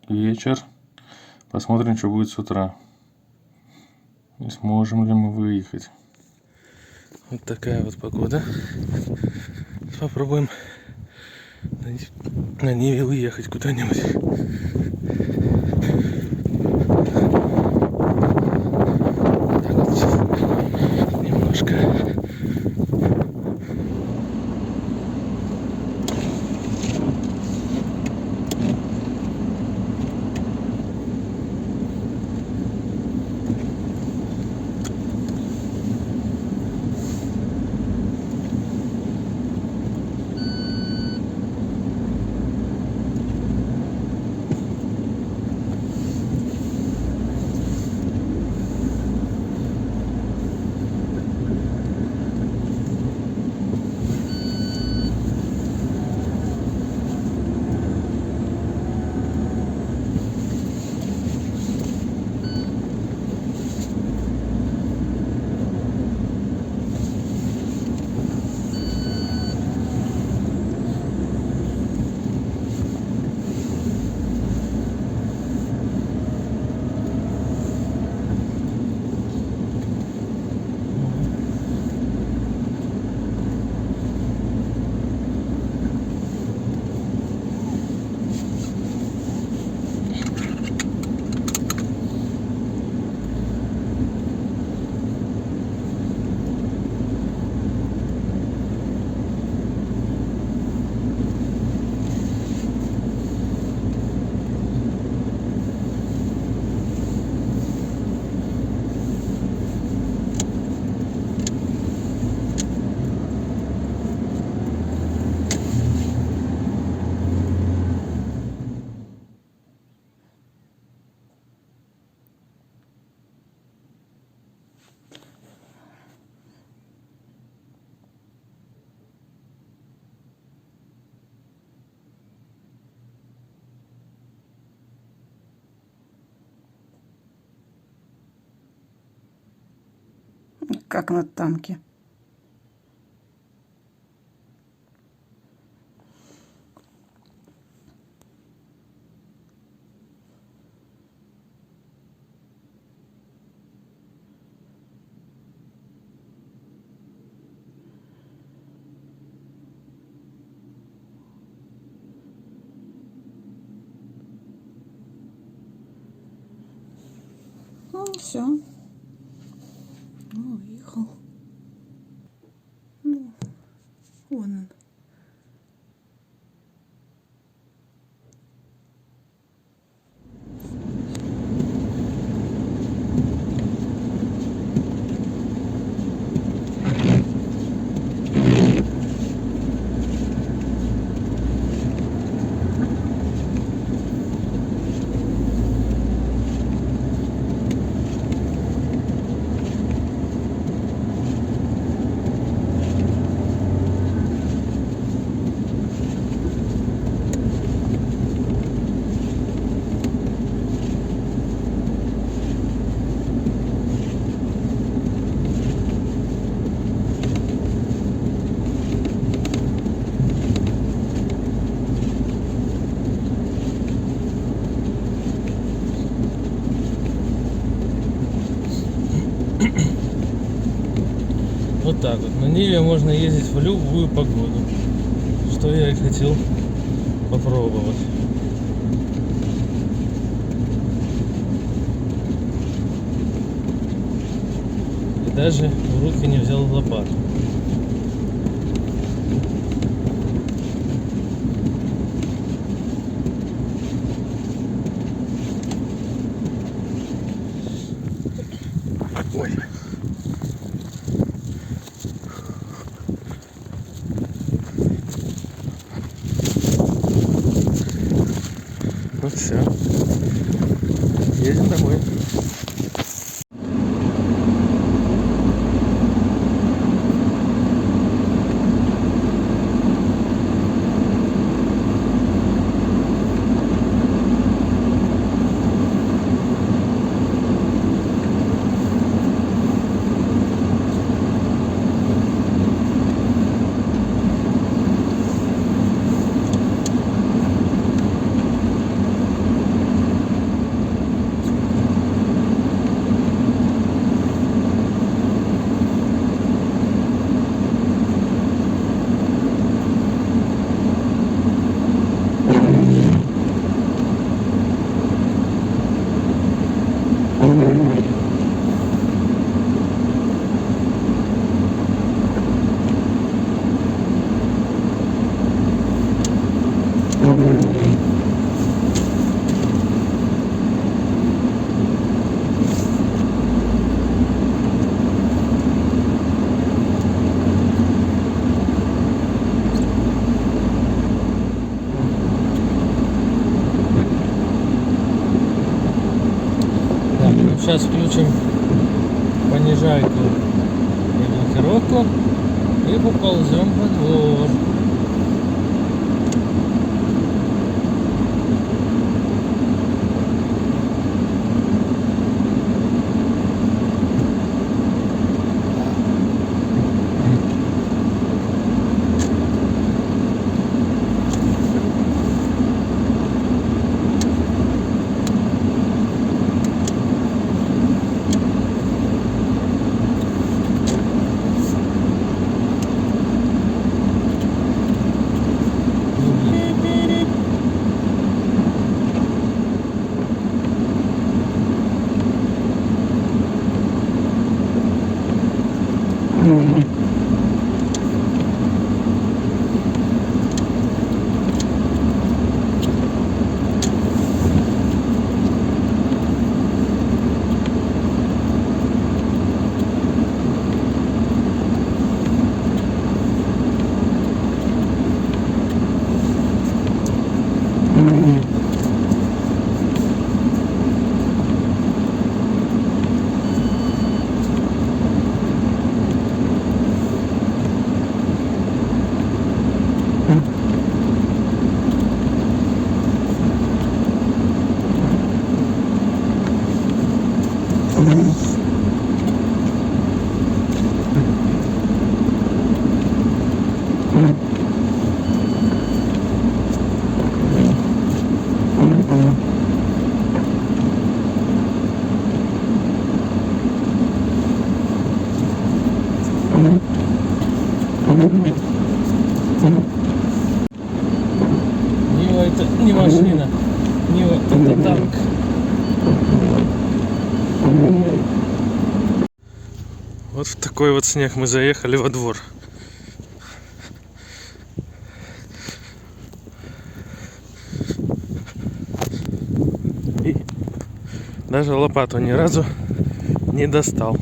вечер. Посмотрим, что будет с утра. И сможем ли мы выехать. Вот такая вот погода. Попробуем на Ниве уехать куда-нибудь. Так вот, немножко. Как на танке. Ну, все. Ну, уехал. Ну, вон он. Вот так вот. На Ниве можно ездить в любую погоду. Что я и хотел попробовать. И даже в руки не взял лопату. Ой. Ну все. Едем домой. Сейчас включим понижайку и блокировку и поползем во двор. Нива это не машина, Нива это танк. Вот в такой вот снег мы заехали во двор. И даже лопату ни разу не достал.